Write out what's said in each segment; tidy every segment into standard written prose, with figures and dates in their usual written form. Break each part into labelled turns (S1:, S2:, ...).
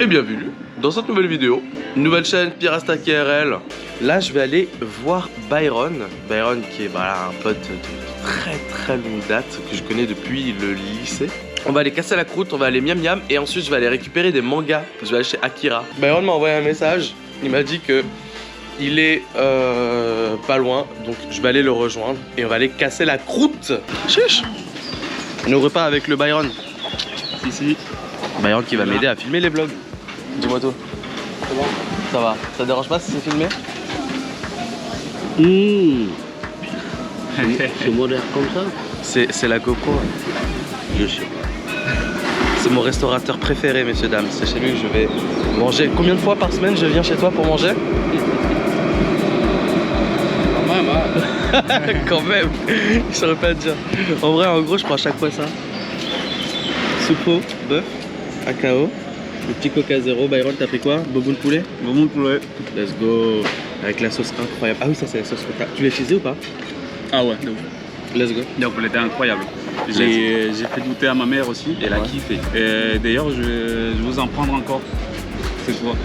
S1: Et bienvenue dans cette nouvelle vidéo. Nouvelle chaîne Pirasta KRL. Là je vais aller voir Byron. Byron qui est un pote de très longue date que je connais depuis le lycée. On va aller casser la croûte, on va aller miam miam et ensuite je vais aller récupérer des mangas. Je vais aller chez Akira. Byron m'a envoyé un message, il m'a dit que il est pas loin, donc je vais aller le rejoindre et on va aller casser la croûte. Chiche. Nos repas avec le Byron.
S2: Si.
S1: Byron qui va m'aider à filmer les vlogs. Dis-moi tout.
S2: C'est bon.
S1: Ça va. Ça te dérange pas si c'est filmé?
S2: C'est moderne comme ça.
S1: C'est la GoPro.
S2: Je sais.
S1: C'est mon restaurateur préféré, messieurs, dames. C'est chez lui que je vais manger. Combien de fois par semaine je viens chez toi pour manger?
S2: Quand même, hein.
S1: Quand même. Je saurais pas te dire. En vrai, en gros, je prends à chaque fois ça. Soupeau, bœuf, AKO, le petit coca zéro. Byron, t'as pris quoi? Boboon poulet?
S2: Bon poulet.
S1: Let's go. Avec la sauce incroyable. Ah oui, ça c'est la sauce que tu l'as utilisée ou pas?
S2: Ah ouais, donc.
S1: Let's go.
S2: Le poulet était incroyable. J'ai fait goûter à ma mère aussi, elle a kiffé. Et d'ailleurs, je vais vous en prendre encore. C'est quoi?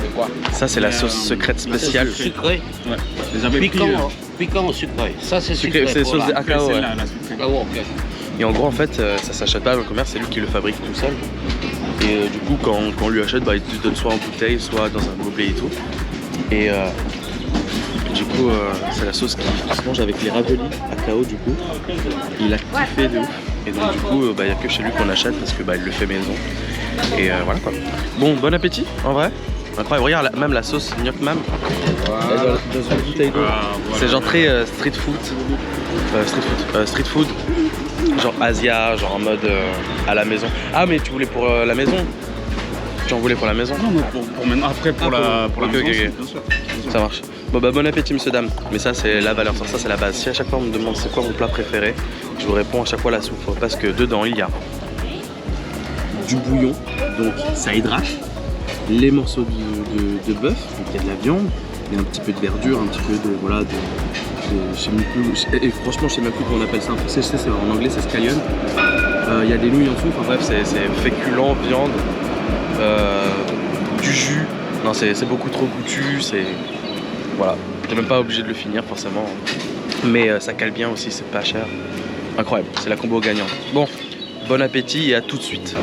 S2: C'est quoi?
S1: Ça c'est la sauce secrète spéciale.
S3: Sucré.
S2: Ouais. J'avais
S3: Piquant,
S2: pris,
S3: piquant sucré. Ça c'est sucré.
S1: C'est sauce de
S2: après,
S1: AKO. Ouais.
S2: celle-là, la sucrée.
S3: Ah ouais, ok.
S1: Et en gros, en fait, ça s'achète pas dans le commerce, c'est lui qui le fabrique tout seul. Et du coup, quand on lui achète, il te donne soit en bouteille, soit dans un gobelet et tout. Et du coup, c'est la sauce qui se mange avec les ravioli AKO du coup. Il a kiffé de ouf. Et donc du coup, il n'y a que chez lui qu'on achète parce que il le fait maison. Et voilà quoi. Bon, bon appétit en vrai. Incroyable, regarde même la sauce Nyok Mam.
S2: Voilà.
S1: Dans une bouteille d'eau.
S2: Voilà.
S1: C'est genre très street food. Street food. Genre Asia, genre en mode à la maison. Ah mais tu voulais pour la maison? Tu en voulais pour la maison?
S2: Non, mais pour maintenant, après pour la
S1: ok,
S2: maison,
S1: ok.
S2: bien sûr.
S1: Ça marche. Bon bon appétit monsieur dame. Mais ça c'est la valeur, ça c'est la base. Si à chaque fois on me demande c'est quoi mon plat préféré, je vous réponds à chaque fois la soupe. Parce que dedans il y a du bouillon, donc ça hydrate. Les morceaux de bœuf, donc il y a de la viande, il y a un petit peu de verdure, un petit peu de je sais même plus, et franchement je sais même plus comment on appelle ça en français, c'est en anglais c'est scallion. Il y a des nouilles en dessous, enfin bref c'est féculent, viande, du jus, non c'est beaucoup trop goûtu, c'est voilà, t'es même pas obligé de le finir forcément, mais ça cale bien aussi, c'est pas cher, incroyable, c'est la combo gagnante. Bon, bon appétit et à tout de suite.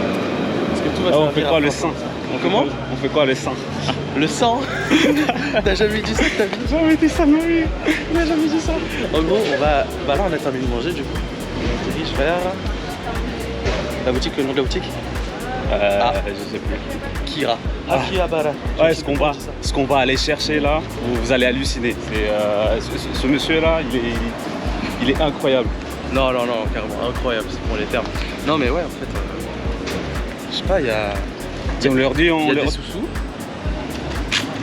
S1: Est-ce que tout va
S2: on fait quoi le sang?
S1: Comment?
S2: On fait quoi le sang?
S1: Le sang? T'as jamais dit ça de ta vie?
S2: Jamais dit ça, oui.
S1: On a jamais dit ça. En gros, on va. Bah là, on a terminé de manger du coup. On dirige vers. La boutique, le nom de la boutique?
S2: Je sais plus.
S1: Kira. Akihabara.
S2: Ouais, ce qu'on va aller chercher là, vous allez halluciner. Ce monsieur là, il est incroyable.
S1: Non, carrément, incroyable, c'est pour les termes. Non, mais ouais, en fait. Je sais pas, il y a.
S2: On leur dit,
S1: des sous-sous.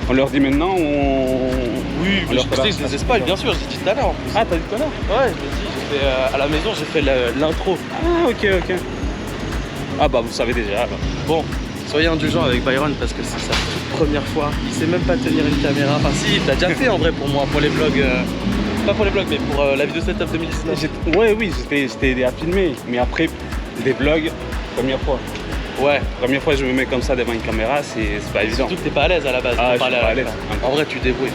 S2: On leur dit maintenant,
S1: Oui, mais je les spoil, bien sûr, j'ai dit tout à l'heure en plus.
S2: Ah, t'as dit tout à l'heure?
S1: Ouais, je l'ai dit, j'ai fait à la maison, j'ai fait l'intro.
S2: Ah, ok. Ah bah vous savez déjà alors.
S1: Bon, soyez indulgents avec Byron parce que c'est sa toute première fois. Il sait même pas tenir une caméra. Enfin si, il l'a déjà fait en vrai pour moi, pour les vlogs. Pas pour les vlogs, mais pour la vidéo setup 2019.
S2: Oui, j'étais aidé à filmer. Mais après, des vlogs, première fois.
S1: Ouais.
S2: Première fois que je me mets comme ça devant une caméra, c'est pas évident.
S1: Surtout que t'es pas à l'aise à la base.
S2: Ah, je suis pas à l'aise.
S1: En vrai, tu te débrouilles.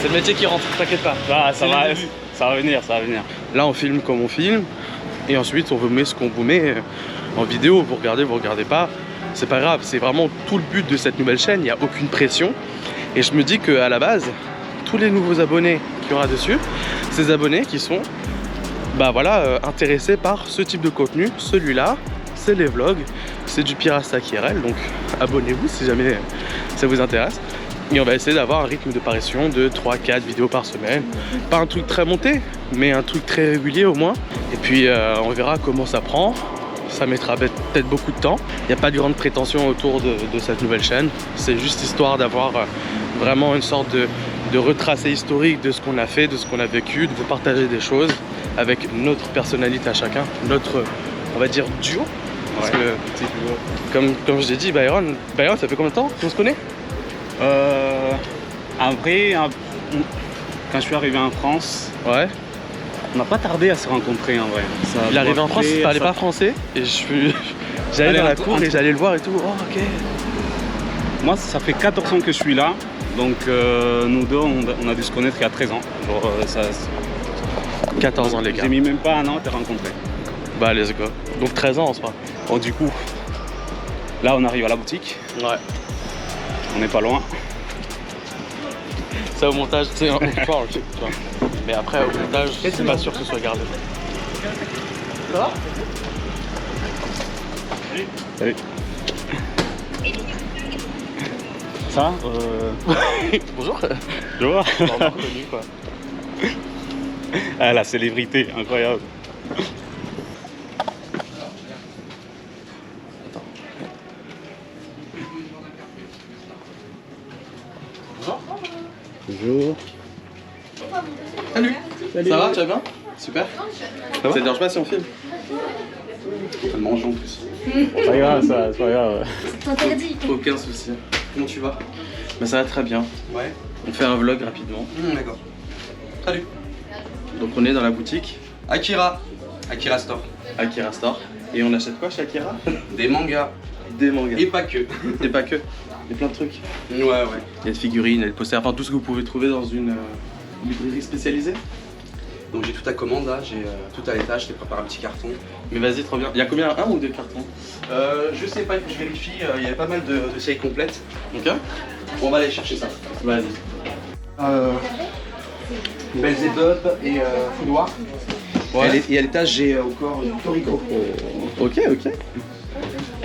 S1: C'est le métier qui rentre, t'inquiète pas.
S2: Ah, ça va venir.
S1: Là, on filme comme on filme. Et ensuite, on vous met ce qu'on vous met en vidéo. Vous regardez pas. C'est pas grave. C'est vraiment tout le but de cette nouvelle chaîne. Il n'y a aucune pression. Et je me dis qu'à la base, tous les nouveaux abonnés qu'il y aura dessus, ces abonnés qui sont intéressés par ce type de contenu, celui-là, c'est les vlogs, c'est du Pirasta KRL, donc abonnez-vous si jamais ça vous intéresse. Et on va essayer d'avoir un rythme de parution de 3-4 vidéos par semaine. Pas un truc très monté, mais un truc très régulier au moins. Et puis on verra comment ça prend. Ça mettra peut-être beaucoup de temps. Il n'y a pas de grande prétention autour de cette nouvelle chaîne. C'est juste histoire d'avoir vraiment une sorte de retracé historique de ce qu'on a fait, de ce qu'on a vécu, de vous partager des choses avec notre personnalité à chacun, notre, on va dire, duo. Parce que, comme je l'ai dit, Byron, ça fait combien de temps qu'on se connaît?
S2: En vrai, quand je suis arrivé en France,
S1: ouais.
S2: On n'a pas tardé à se rencontrer en vrai.
S1: Il est arrivé en France, il parlait pas français et J'allais
S2: Allez,
S1: dans la
S2: entre-
S1: cour et
S2: entre-
S1: j'allais le voir et tout. Oh, ok.
S2: Moi, ça fait 14 ans que je suis là. Donc, nous deux, on a dû se connaître il y a 13 ans. Genre,
S1: 14 ans, les gars.
S2: J'ai mis même pas un an à te rencontrer.
S1: Bah, let's go. Donc 13 ans en soi.
S2: Bon, du coup, là, on arrive à la boutique.
S1: Ouais.
S2: On n'est pas loin.
S1: Ça au montage, c'est un fort, tu vois. Mais après, au montage, c'est pas sûr que ce soit gardé. Ça va?
S2: Salut. Ça va
S1: Bonjour.
S2: Je vois.
S1: Vraiment connu, quoi.
S2: Ah, la célébrité, incroyable. Bonjour.
S1: Salut. Ça va, tu vas bien? Super. Ça te dérange pas si on filme? Ça mange en plus.
S2: C'est pas grave, ça, c'est pas grave.
S4: C'est interdit.
S1: Aucun souci. Comment tu vas? Bah ça va très bien.
S5: Ouais.
S1: On fait un vlog rapidement.
S5: D'accord. Salut.
S1: Donc on est dans la boutique
S5: Akira. Akira Store.
S1: Akira Store. Et on achète quoi chez Akira?
S5: Des mangas.
S1: Des mangas.
S5: Et pas que.
S1: Et pas que. Il y a plein de trucs.
S5: Ouais, ouais.
S1: Il y a des figurines, il y a des posters, enfin tout ce que vous pouvez trouver dans une librairie spécialisée.
S5: Donc j'ai tout à commande là, j'ai tout à l'étage, je t'ai préparé un petit carton.
S1: Mais vas-y, trop bien. Il y a combien? Un ou deux cartons?
S5: Je sais pas, il faut que je vérifie, il y avait pas mal de séries complètes.
S1: Ok.
S5: On va aller chercher ça.
S1: Vas-y.
S5: Belzebub et Foudoir.
S1: Ouais.
S5: Et à l'étage j'ai encore Toriko.
S1: Ok, ok.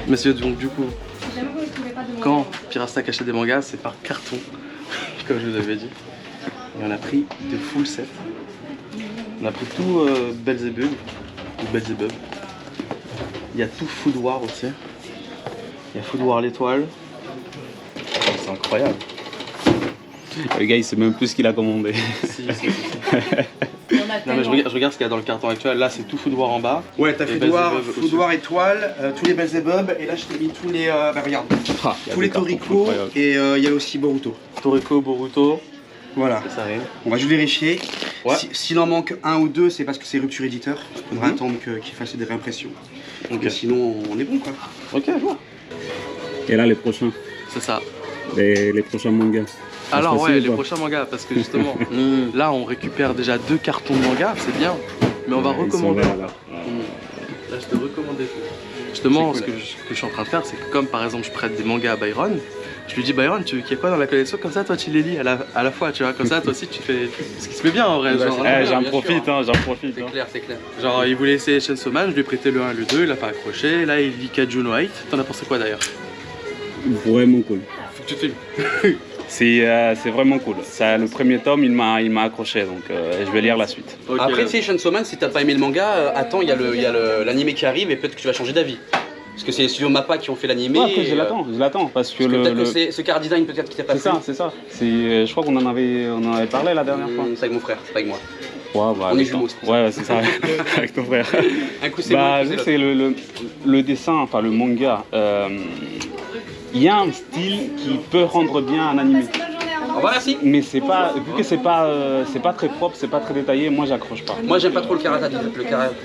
S1: Monsieur, donc du coup, quand Pirasta achète des mangas, c'est par carton, comme je vous avais dit. Et on a pris de full set. On a pris tout Belzebub, ou Belzebub. Il y a tout Foudoir aussi. Il y a Foudoir l'étoile. C'est incroyable.
S2: Le gars, il sait même plus ce qu'il a commandé.
S1: Si. Non mais je regarde ce qu'il y a dans le carton actuel. Là, c'est tout Foudoir en bas.
S5: Ouais, t'as
S1: Et
S5: Foudoir,
S1: Belzebub
S5: Foudoir étoile, tous les Belzebub, et là je t'ai mis tous les. Bah regarde,
S2: Ah, il y a
S5: tous les
S2: des cartons
S5: Toriko,
S2: incroyables.
S5: et il y a aussi Boruto.
S1: Toriko, Boruto.
S5: Voilà.
S1: Ça arrive.
S5: On va juste vérifier.
S1: Ouais.
S5: S'il en manque un ou deux, c'est parce que c'est rupture éditeur. Il faudra attendre qu'il fasse des réimpressions.
S1: Ok.
S5: Mais sinon, on est bon quoi.
S1: Ok, je vois.
S2: Et là, les prochains.
S1: C'est ça.
S2: Les prochains mangas.
S1: Alors
S2: Ça se
S1: ouais,
S2: passe
S1: les
S2: ou pas
S1: prochains mangas, parce que justement, là on récupère déjà 2 cartons de mangas, c'est bien. Mais on va
S2: Ouais, ils sont
S1: recommander.
S2: là, là.
S1: Là je te recommande des trucs. Justement,
S2: C'est
S1: ce
S2: cool.
S1: que je suis en train de faire, c'est que comme par exemple je prête des mangas à Byron, je lui dis Byron, tu veux qu'il y ait quoi dans la collection? Comme ça toi tu les lis à la fois, tu vois, comme ça toi aussi tu fais. Ce qui se fait bien en vrai. Genre,
S2: Eh, j'en
S5: bien
S2: profite,
S5: sûr.
S2: hein, j'en profite. hein.
S5: clair, c'est clair.
S1: genre, il voulait essayer Chainsaw Man, je lui ai prêté le 1 et le 2, il a pas accroché, là il lit Kajun White. T'en as pensé quoi d'ailleurs?
S2: Vraiment cool.
S1: Faut que tu te filmes.
S2: C'est vraiment cool. Ça, le premier tome, il m'a accroché, donc je vais lire la suite.
S1: Ok,
S5: Après,
S1: là.
S5: tu sais, Chainsaw Man, si t'as pas aimé le manga, attends, il y a l'animé qui arrive et peut-être que tu vas changer d'avis. Parce que c'est les studios Mappa qui ont fait l'animé.
S2: Ouais, après,
S5: et,
S2: je l'attends, parce que
S5: peut-être que c'est ce car design peut-être qui t'a pas
S2: C'est ça, c'est ça. Je crois qu'on en avait parlé la dernière fois.
S5: C'est avec mon frère, c'est pas avec moi.
S2: Ouais, bah,
S5: On est
S2: avec
S5: jumeaux,
S2: toi.
S5: c'est pour ça.
S2: Ouais, c'est ça, avec ton frère.
S5: Un coup c'est
S2: Bah,
S5: moi,
S2: vu
S5: un
S2: que
S5: coup
S2: c'est le dessin, enfin le manga, il y a un style qui peut rendre bien un animé.
S5: Au revoir, merci.
S2: Mais c'est pas, vu que c'est pas très propre, c'est pas très détaillé, moi j'accroche pas.
S5: Moi j'aime pas trop le character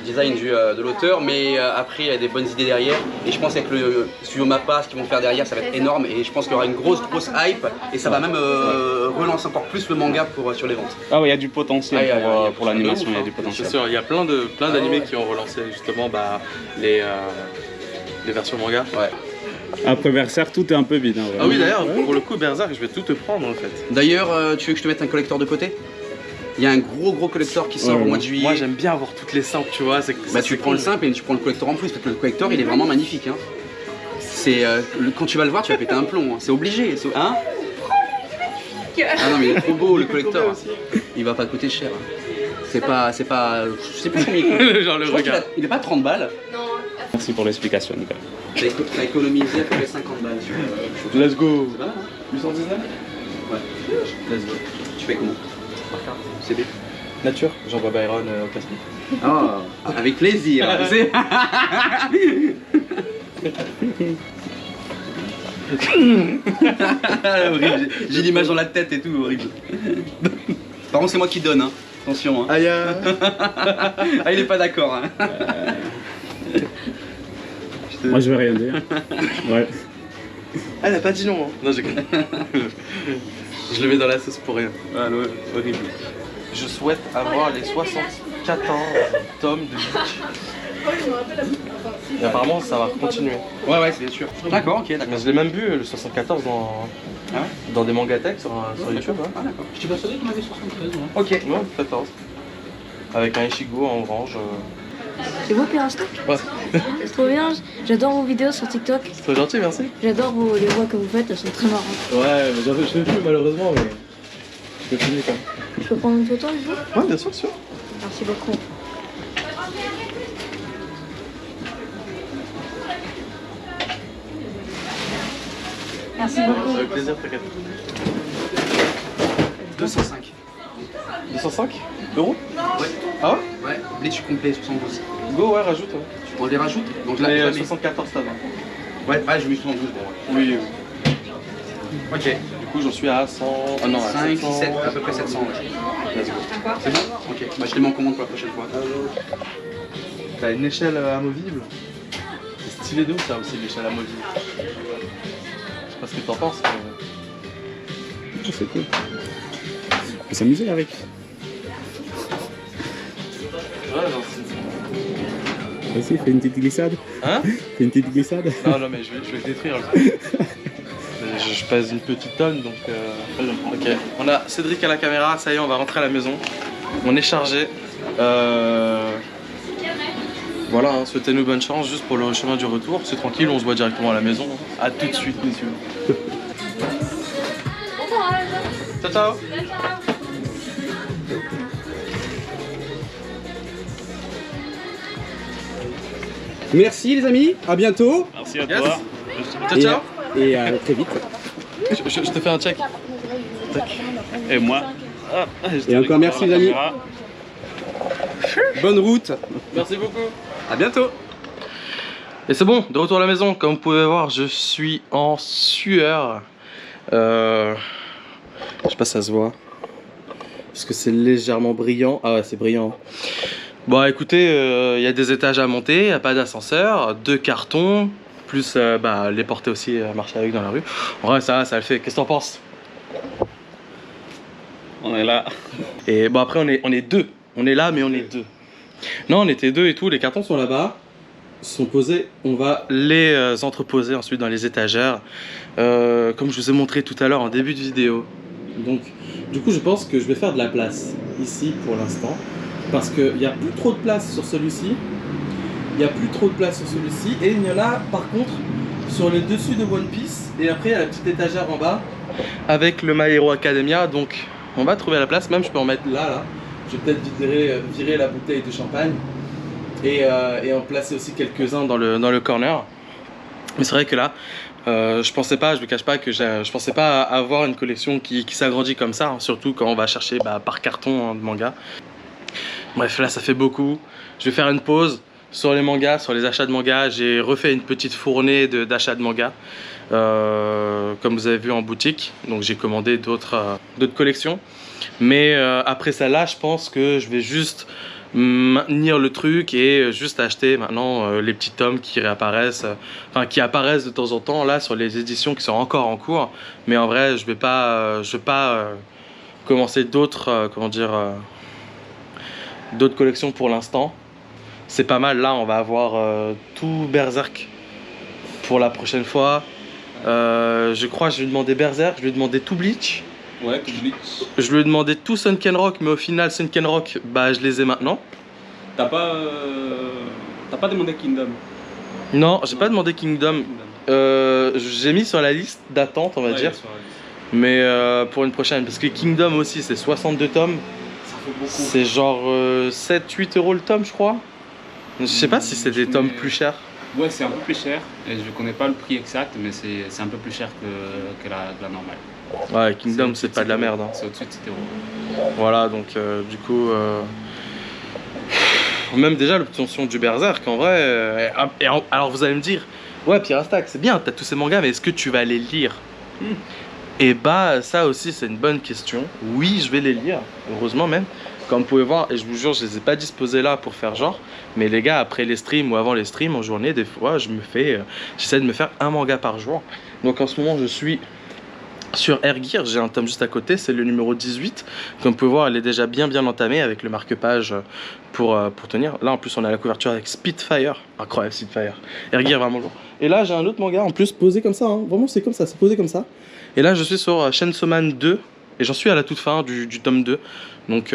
S5: design de l'auteur, mais après il y a des bonnes idées derrière. Et je pense qu'avec le studio Mappa, ce qu'ils vont faire derrière, ça va être énorme. Et je pense qu'il y aura une grosse hype. Et ça va même relancer encore plus le manga sur les ventes.
S2: Ah ouais, il y a du potentiel
S5: Ah, il y a
S2: pour l'animation, il y a du
S1: C'est
S2: potentiel.
S1: sûr, il y a plein d'animés qui ont relancé justement les versions manga.
S5: Ouais.
S2: Après Berserk, tout est un peu vide. Hein,
S1: Ah oui d'ailleurs, pour le coup Berserk, je vais tout te prendre en fait.
S5: D'ailleurs, tu veux que je te mette un collector de côté? Il y a un gros collector qui sort
S2: Ouais,
S5: au mois de juillet.
S1: Moi j'aime bien avoir toutes les simples, tu vois.
S5: Bah tu prends le simple et tu prends le collector en plus, parce que le collector il est vraiment magnifique. Hein. C'est quand tu vas le voir, tu vas péter un plomb. Hein. C'est obligé. Hein? Ah non mais il est trop beau le collector. Il va pas te coûter cher. Hein. C'est pas, je sais plus combien il coûte.
S1: Genre le
S5: Je crois qu'il
S1: regard.
S5: il est pas 30 balles.
S2: Merci pour l'explication, Nicolas.
S5: T'as économisé à peu près 50 balles sur.
S1: Let's go.
S5: C'est pas mal, hein?
S1: 819.
S5: Ouais.
S1: Let's go.
S5: Tu fais comment?
S1: Par carte.
S5: CB.
S1: Nature. J'envoie Byron au classement.
S5: Oh, avec plaisir. C'est- horrible. J'ai l'image dans la tête et tout, horrible. Par contre, c'est moi qui donne, hein. Attention. Hein.
S1: Aïe.
S5: Ah, il est pas d'accord. Hein.
S2: Moi je veux rien dire. Ouais.
S1: Ah, elle a pas dit non. Hein. Non, j'ai je le mets dans la sauce pour rien.
S2: Ah ouais, horrible.
S1: Je souhaite avoir les 74 tomes de Bleach. Et apparemment, ça va continuer.
S5: Ouais, c'est sûr. D'accord, ok, d'accord.
S1: Mais je l'ai même vu, le 74, dans des mangatech sur YouTube. Hein.
S5: Ah, d'accord.
S3: Je suis persuadé qu'on avait 73. Ouais.
S5: Ok.
S1: Ouais, 14. Avec un Ichigo en orange.
S4: C'est beau Pirastock?
S1: Ouais.
S4: C'est trop bien, j'adore vos vidéos sur TikTok.
S1: C'est trop gentil, merci.
S4: J'adore les voix que vous faites, elles sont très marrantes.
S1: Ouais, mais je fais plus malheureusement, mais je peux filmer quand même.
S4: Je peux prendre une photo avec vous?
S1: Ouais, bien sûr, sûr.
S4: Merci beaucoup. Merci beaucoup.
S1: Avec plaisir, t'inquiète.
S5: 205.
S1: 205 euros?
S5: Ouais.
S1: Ah ouais?
S5: Ouais, Bleach complet 72.
S1: Go, ouais, rajoute. Ouais.
S5: On les rajoute. Donc là,
S1: Mais
S5: j'ai mis-
S1: 74 stades.
S5: Ouais, j'ai mis 72. Bon, ouais.
S1: Oui, oui.
S5: Ok.
S1: Du coup, j'en suis à 100. Ah non, à
S5: 5,
S1: 700.
S5: 7, à peu près 700. Ouais.
S1: Let's go.
S5: C'est bon? Ok. Bah, je les mets en commande pour la prochaine fois.
S1: T'as une échelle amovible. C'est stylé de ouf ça aussi, l'échelle amovible. Je sais pas ce que t'en penses, mais...
S2: C'est cool. On peut s'amuser avec.
S1: Ouais, genre,
S2: Vas-y, fais une petite glissade.
S1: Hein?
S2: Fais une petite glissade.
S1: Non, mais je vais le détruire. Je pèse une petite tonne, donc... Ok, on a Cédric à la caméra, ça y est, on va rentrer à la maison. On est chargé. Voilà, hein, souhaitez-nous bonne chance juste pour le chemin du retour. C'est tranquille, on se voit directement à la maison. A tout de suite, messieurs. Ciao, ciao.
S5: Merci les amis, à bientôt.
S2: Merci à
S1: Yes.
S2: toi.
S1: Ciao, ciao.
S5: Et à très vite.
S1: Je te fais un check.
S2: Et moi.
S5: Et encore merci les amis. Bonne route.
S1: Merci beaucoup.
S5: À bientôt.
S1: Et c'est bon, de retour à la maison. Comme vous pouvez voir, je suis en sueur. Je sais pas si ça se voit. Parce que c'est légèrement brillant. Ah ouais, c'est brillant. Bon, écoutez, il y a des étages à monter, il n'y a pas d'ascenseur, 2 cartons, plus les porter aussi à marcher avec dans la rue. En vrai, ça le fait. Qu'est-ce que t'en penses?
S2: On est là.
S1: Et bon, après, on est deux. On est là, mais on est deux. Non, on était deux et tout. Les cartons sont là-bas. Sont posés. On va les entreposer ensuite dans les étagères. Comme je vous ai montré tout à l'heure en début de vidéo. Donc, du coup, je pense que je vais faire de la place ici pour l'instant. Parce qu'il n'y a plus trop de place sur celui-ci. Il n'y a plus trop de place sur celui-ci. Et il y en a, par contre, sur le dessus de One Piece. Et après, il y a la petite étagère en bas. Avec le My Hero Academia. Donc, on va trouver la place. Même, je peux en mettre là. Je vais peut-être virer la bouteille de champagne et en placer aussi quelques-uns dans le corner. Mais c'est vrai que là, je pensais pas, je ne cache pas que je pensais pas avoir une collection qui s'agrandit comme ça, hein, surtout quand on va chercher par carton de manga. Bref, là ça fait beaucoup. Je vais faire une pause sur les mangas, sur les achats de mangas. J'ai refait une petite fournée d'achats de mangas, comme vous avez vu en boutique. Donc j'ai commandé d'autres collections. Mais après celle-là, je pense que je vais juste maintenir le truc et juste acheter maintenant les petits tomes qui réapparaissent, qui apparaissent de temps en temps là sur les éditions qui sont encore en cours. Mais en vrai, je vais pas commencer d'autres d'autres collections pour l'instant. C'est pas mal. Là, on va avoir tout Berserk pour la prochaine fois. Je crois que je lui ai demandé Berserk, je lui ai demandé tout Bleach.
S2: Ouais, tout Bleach.
S1: Je lui ai demandé tout Sunken-Rock, mais au final, Sunken-Rock, je les ai maintenant.
S2: T'as pas demandé Kingdom?
S1: Non, j'ai pas demandé Kingdom. J'ai mis sur la liste d'attente, on va dire. Mais pour une prochaine, parce que Kingdom aussi, c'est 62 tomes.
S2: Ça fait beaucoup.
S1: C'est genre 7-8 euros le tome, je crois. Je sais pas si c'est des tomes plus chers.
S2: Ouais, c'est un peu plus cher. Et je connais pas le prix exact, mais c'est un peu plus cher que la normale.
S1: Ouais, Kingdom, c'est pas de la merde. Hein.
S2: C'est au-dessus de 7 euros.
S1: Voilà, donc du coup... Même déjà l'obtention du Berserk, en vrai... alors vous allez me dire, ouais, Pirastack, c'est bien, t'as tous ces mangas, mais est-ce que tu vas les lire? Et bah ça aussi c'est une bonne question. Oui, je vais les lire, heureusement même. Comme vous pouvez voir, et je vous jure, je les ai pas disposés là pour faire genre. Mais les gars, après les streams ou avant les streams, en journée, des fois, j'essaie de me faire un manga par jour. Donc en ce moment, je suis sur Airgear, j'ai un tome juste à côté, c'est le numéro 18. Comme vous pouvez voir, elle est déjà bien entamée avec le marque-page pour tenir. Là en plus on a la couverture avec Spitfire, incroyable Spitfire. Airgear vraiment lourd. Et là j'ai un autre manga en plus posé comme ça, hein. Vraiment c'est comme ça, c'est posé comme ça. Et là je suis sur Chainsaw Man 2 et j'en suis à la toute fin du tome 2. Donc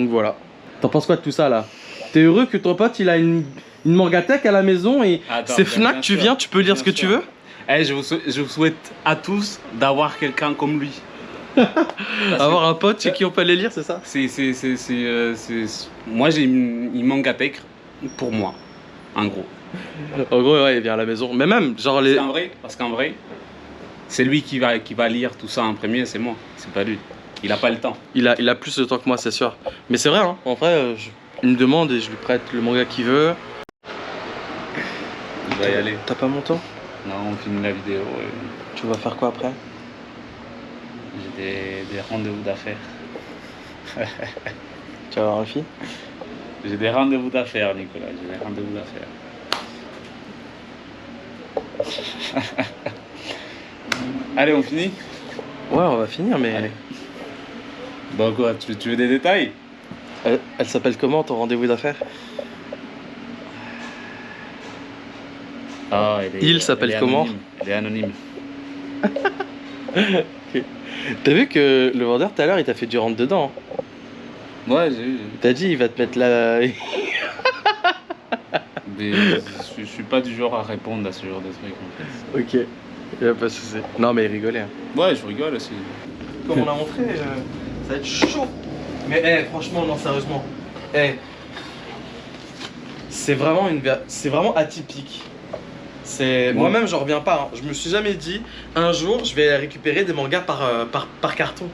S1: voilà. T'en penses quoi de tout ça là? T'es heureux que ton pote il a une mangatech à la maison et c'est Fnac, tu viens, tu peux lire ce que tu veux?
S2: Hey, je vous souhaite à tous d'avoir quelqu'un comme lui.
S1: Avoir un pote chez qui on peut aller lire, c'est ça?
S2: Moi j'ai une mangatech pour moi, en gros.
S1: En gros, ouais, il vient à la maison. Mais même, genre les...
S2: Parce qu'en vrai, c'est lui qui va lire tout ça en premier, c'est moi, c'est pas lui. Il a pas le temps. Il
S1: a plus de temps que moi, c'est sûr. Mais c'est vrai, hein, en vrai, il me demande et je lui prête le manga qu'il veut.
S2: Il va y aller.
S1: T'as pas mon temps?
S2: Non, on finit la vidéo.
S1: Tu vas faire quoi après?
S2: J'ai des rendez-vous d'affaires.
S1: Tu vas voir une fille?
S2: J'ai des rendez-vous d'affaires, Nicolas. J'ai des rendez-vous d'affaires. Allez, on finit?
S1: Ouais, on va finir, mais...
S2: Allez. Bon quoi, tu veux des détails?
S1: Elle s'appelle comment ton rendez-vous d'affaires?
S2: Ah,
S1: il s'appelle comment?
S2: Elle est anonyme.
S1: Okay. T'as vu que le vendeur tout à l'heure il t'a fait du rentre dedans?
S2: Ouais, j'ai vu.
S1: T'as dit il va te mettre là.
S2: Mais je suis pas du genre à répondre à ce genre de trucs en fait.
S1: Ok, y'a pas de soucis. Non mais il rigolait. Hein.
S2: Ouais, je rigole aussi.
S1: Comme on a montré, ça va être chaud. Mais franchement, non, sérieusement. C'est vraiment atypique. Moi-même, j'en reviens pas. Hein. Je me suis jamais dit, un jour, je vais récupérer des mangas par carton.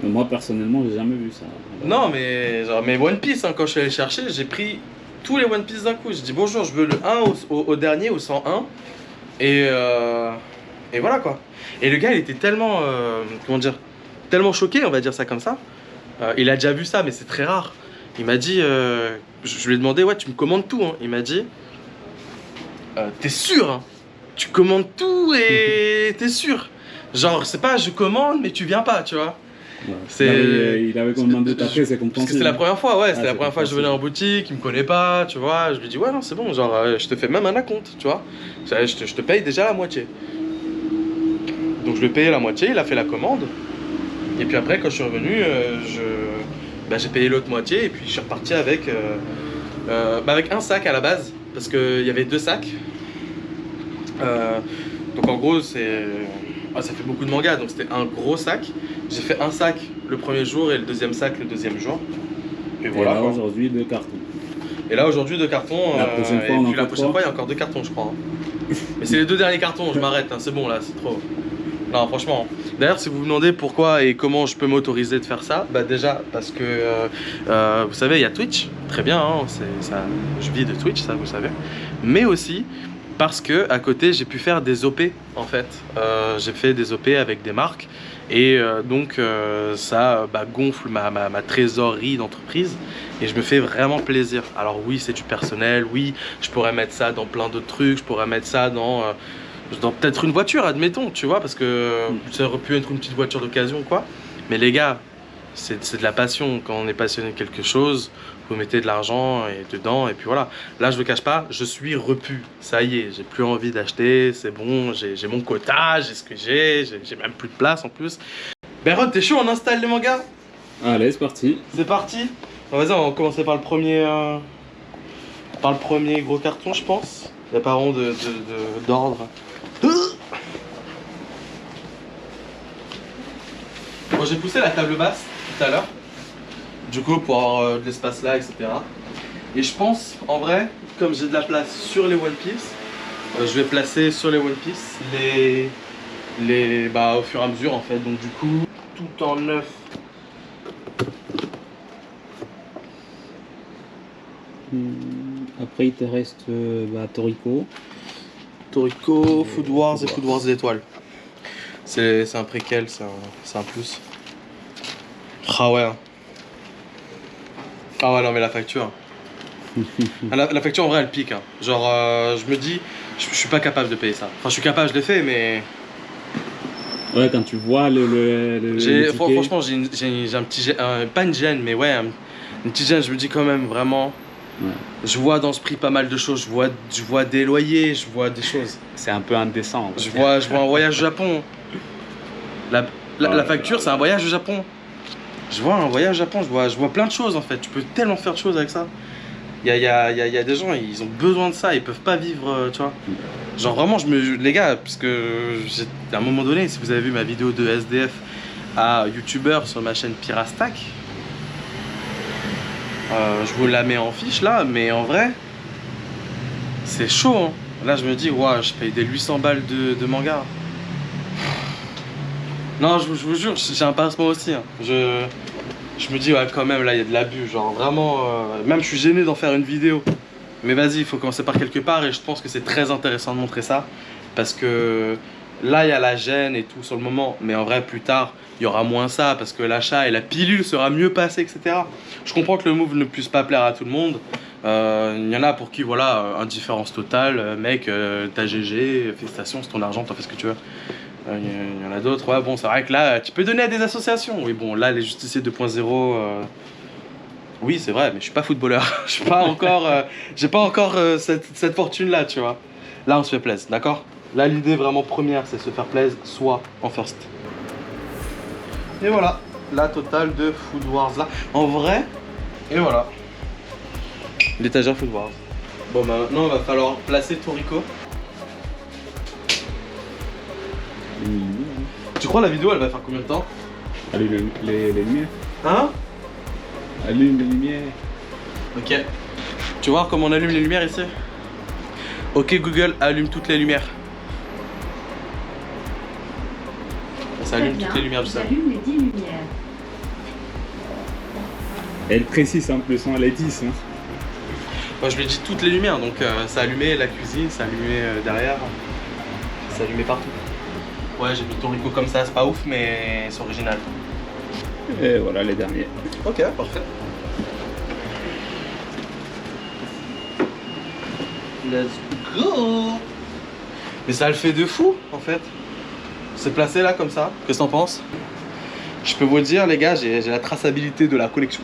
S2: Mais moi, personnellement, j'ai jamais vu ça.
S1: Non, mais One Piece, hein, quand je suis allé chercher, j'ai pris tous les One Piece d'un coup. J'ai dit, bonjour, je veux le 1 au dernier, au 101. Et voilà, quoi. Et le gars, il était tellement, tellement choqué, on va dire ça comme ça. Il a déjà vu ça, mais c'est très rare. Il m'a dit, je lui ai demandé, ouais, tu me commandes tout, hein. Il m'a dit... t'es sûr, hein? Tu commandes tout et t'es sûr. Genre, c'est pas je commande mais tu viens pas, tu vois.
S2: Ouais. Il avait commandé ta pièce, c'est compréhensible.
S1: Parce que c'était la première fois, ouais, c'était la première fois que je venais en boutique, il me connaît pas, tu vois. Je lui dis, ouais, non, c'est bon, genre, je te fais même un acompte, tu vois. Je te paye déjà la moitié. Donc je lui ai payé la moitié, il a fait la commande. Et puis après, quand je suis revenu, j'ai payé l'autre moitié et puis je suis reparti avec un sac à la base. Parce qu'il y avait 2 sacs. Donc en gros, ça fait beaucoup de mangas, donc c'était un gros sac. J'ai fait un sac le premier jour et le deuxième sac le deuxième jour. Et voilà.
S2: Et là aujourd'hui 2 cartons.
S1: Et là aujourd'hui 2 cartons.
S2: La prochaine fois,
S1: et puis la prochaine fois, il y a encore 2 cartons, je crois. Hein. Mais c'est les 2 derniers cartons, je m'arrête, hein, c'est bon là, c'est trop. Non, franchement. D'ailleurs, si vous vous demandez pourquoi et comment je peux m'autoriser de faire ça, bah déjà parce que vous savez, il y a Twitch, très bien, hein, je vis de Twitch, ça vous savez. Mais aussi parce que à côté, j'ai pu faire des OP en fait. J'ai fait des OP avec des marques et donc ça gonfle ma trésorerie d'entreprise et je me fais vraiment plaisir. Alors oui, c'est du personnel, oui, je pourrais mettre ça dans plein d'autres trucs, je pourrais mettre ça dans peut-être une voiture, admettons, tu vois, parce que ça aurait pu être une petite voiture d'occasion, quoi. Mais les gars, c'est de la passion. Quand on est passionné de quelque chose, vous mettez de l'argent dedans, et puis voilà. Là, je ne le cache pas, je suis repu. Ça y est, j'ai plus envie d'acheter, c'est bon, j'ai mon quota, j'ai ce que j'ai même plus de place en plus. Rod, t'es chaud, on installe les mangas?
S2: Allez, c'est parti.
S1: C'est parti. Bon, vas-y, on va commencer par le premier gros carton, je pense. Il n'y a pas vraiment d'ordre. Bon, j'ai poussé la table basse tout à l'heure, du coup pour avoir de l'espace là, etc. Et je pense, en vrai, comme j'ai de la place sur les One Piece, je vais placer sur les One Piece au fur et à mesure en fait. Donc du coup, tout en neuf.
S2: Après, il te reste Toriko.
S1: Toriko, Food Wars et Food Wars d'étoiles. C'est un préquel, c'est un plus. Ah ouais. Ah ouais, non, mais la facture. La facture en vrai elle pique. Hein. Genre, je me dis, je suis pas capable de payer ça. Enfin, je suis capable, je l'ai fait, mais.
S2: Ouais, quand tu vois le ticket...
S1: Franchement, j'ai un petit gêne, pas une gêne, mais ouais, une petite gêne. Je me dis quand même, vraiment.
S2: Ouais.
S1: Je vois dans ce prix pas mal de choses. Je vois des loyers, je vois des choses.
S2: C'est un peu indécent.
S1: Je vois un voyage au Japon. La facture, c'est un voyage au Japon. Je vois un voyage au Japon, je vois plein de choses en fait. Tu peux tellement faire de choses avec ça. Il y a des gens, ils ont besoin de ça, ils peuvent pas vivre, tu vois. Genre vraiment, les gars, parce que à un moment donné, si vous avez vu ma vidéo de SDF à youtubeur sur ma chaîne Pirastack, je vous la mets en fiche là, mais en vrai, c'est chaud. Hein. Là, je me dis, ouais, je paye des 800 balles de manga. Non, je vous jure, j'ai un pincement aussi. Hein. Je me dis, ouais, quand même, là, il y a de l'abus. Genre, vraiment, même je suis gêné d'en faire une vidéo. Mais vas-y, il faut commencer par quelque part. Et je pense que c'est très intéressant de montrer ça. Parce que là, il y a la gêne et tout sur le moment. Mais en vrai, plus tard, il y aura moins ça. Parce que l'achat et la pilule sera mieux passé, etc. Je comprends que le move ne puisse pas plaire à tout le monde. Il y en a pour qui, voilà, indifférence totale. Mec, t'as GG, félicitations, c'est ton argent, t'en fais ce que tu veux. Il y en a d'autres, ouais, bon, c'est vrai que là, tu peux donner à des associations. Oui, bon, là, les justiciers 2.0, oui, c'est vrai, mais je suis pas footballeur. Je suis pas encore, j'ai pas encore cette fortune-là, tu vois. Là, on se fait plaisir, d'accord? Là, l'idée vraiment première, c'est se faire plaisir, soit en first. Et voilà, la totale de Food Wars là. En vrai, et voilà. L'étagère Food Wars. Bon, bah, maintenant, il va falloir placer Toriko. Tu crois la vidéo elle va faire combien de temps?
S2: Allume les lumières.
S1: Hein?
S2: Allume les lumières.
S1: Ok. Tu vois comment on allume les lumières ici? Ok Google, allume toutes les lumières. Ça allume toutes les lumières du salon.
S6: J'allume les 10 lumières.
S2: Elle précise en plus, elle est 10. Hein.
S1: Moi je lui ai dit toutes les lumières, donc ça allumait la cuisine, ça allumait derrière. Ça allumait partout. Ouais, j'ai mis Toriko comme ça, c'est pas ouf, mais c'est original.
S2: Et voilà les derniers.
S1: Ok, parfait. Let's go! Mais ça le fait de fou, en fait. C'est placé là, comme ça. Qu'est-ce que t'en penses? Je peux vous dire, les gars, j'ai la traçabilité de la collection.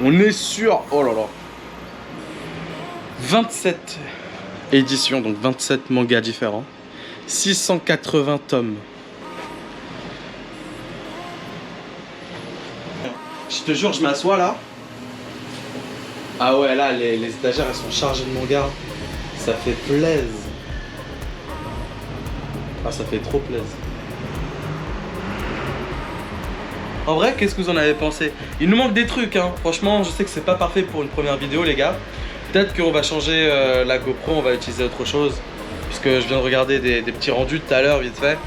S1: On est sur... Oh là là. 27 éditions, donc 27 mangas différents. 680 tomes. Je te jure, je m'assois là. Ah ouais, là, les étagères, elles sont chargées de mangas. Ça fait plaisir. Ah, ça fait trop plaisir. En vrai, qu'est-ce que vous en avez pensé? Il nous manque des trucs, hein. Franchement, je sais que c'est pas parfait pour une première vidéo, les gars. Peut-être qu'on va changer la GoPro, on va utiliser autre chose. Puisque je viens de regarder des petits rendus tout à l'heure, vite fait.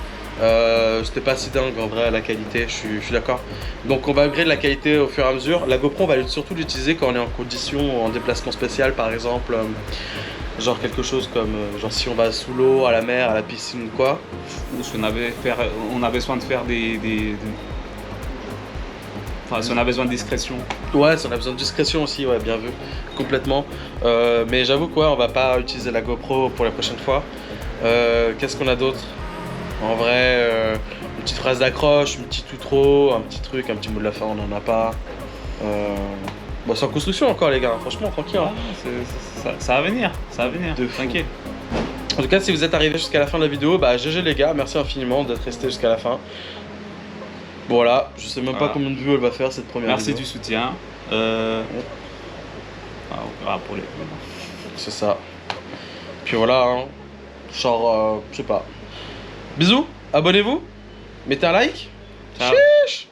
S1: C'était pas si dingue en vrai la qualité, je suis d'accord. Donc on va upgrade la qualité au fur et à mesure. La GoPro on va surtout l'utiliser quand on est en condition, en déplacement spécial par exemple. Genre quelque chose comme, genre si on va sous l'eau, à la mer, à la piscine ou quoi.
S2: Ou si on a besoin de faire enfin si on a besoin de discrétion.
S1: Ouais, si on a besoin de discrétion aussi, ouais, bien vu, complètement. Mais j'avoue quoi, on va pas utiliser la GoPro pour la prochaine fois. Qu'est-ce qu'on a d'autre? En vrai, une petite phrase d'accroche, un petit outro, un petit truc, un petit mot de la fin, on n'en a pas. Bon, c'est en construction encore les gars, franchement tranquille. Hein.
S2: Ça va venir, t'inquiète.
S1: En tout cas, si vous êtes arrivé jusqu'à la fin de la vidéo, bah GG les gars, merci infiniment d'être resté jusqu'à la fin. Voilà, je sais même pas combien de vues elle va faire cette première vidéo.
S2: Merci du soutien. On verra pour les...
S1: C'est ça. Puis voilà, hein. Genre, je sais pas. Bisous, abonnez-vous, mettez un like.
S2: Ciao.
S1: Chiche.